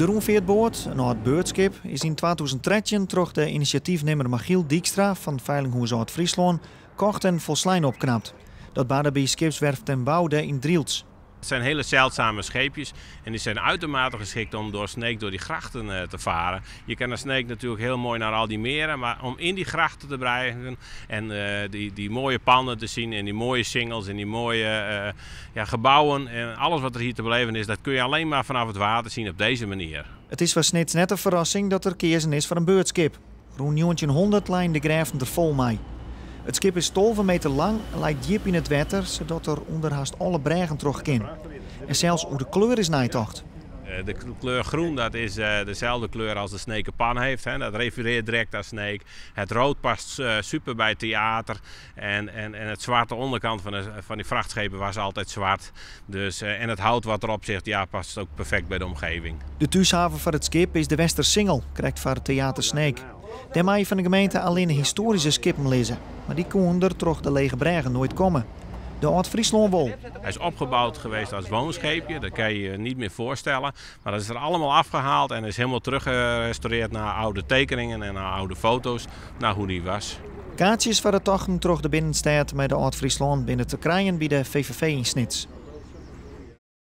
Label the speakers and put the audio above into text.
Speaker 1: De Roenveertboot, een oud beurtskip, is in 2013 door de initiatiefnemer Michiel Dijkstra van Veilinghuis Oud-Friesland kocht en volslijn opknapt. Dat baarde bij Skipswerf ten Woude in Driels.
Speaker 2: Het zijn hele zeldzame scheepjes en die zijn uitermate geschikt om door Sneek door die grachten te varen. Je kan naar Sneek natuurlijk heel mooi naar al die meren, maar om in die grachten te blijven en die mooie panden te zien en die mooie singels en die mooie gebouwen en alles wat er hier te beleven is, dat kun je alleen maar vanaf het water zien op deze manier.
Speaker 1: Het is voor net een verrassing dat er kiezen is voor een beurtskip. Rond 1900 lijn de graven er vol mee. Het schip is 12 meter lang en lijkt diep in het water, zodat er onderhaast alle bregen terug kan. En zelfs hoe de kleur is nijtocht.
Speaker 2: De kleur groen, dat is dezelfde kleur als de Sneekenpan heeft. Hè. Dat refereert direct aan Sneek. Het rood past super bij het theater. En het zwarte onderkant van die vrachtschepen was altijd zwart. Dus, en het hout wat erop zit, ja, past ook perfect bij de omgeving.
Speaker 1: De thuishaven van het schip is de Westersingel, krijgt van het theater Sneek. Daarmee van de gemeente alleen de historische skippen lezen. Maar die konden er toch de lege bregen nooit komen. De Oud-Friesland wel.
Speaker 2: Hij is opgebouwd geweest als woonscheepje, dat kan je je niet meer voorstellen. Maar dat is er allemaal afgehaald en is helemaal teruggerestaureerd naar oude tekeningen en naar oude foto's, naar hoe die was.
Speaker 1: Kaartjes voor de tochten terug de binnenstad met de Oud-Friesland binnen te krijgen bij de VVV in Snits.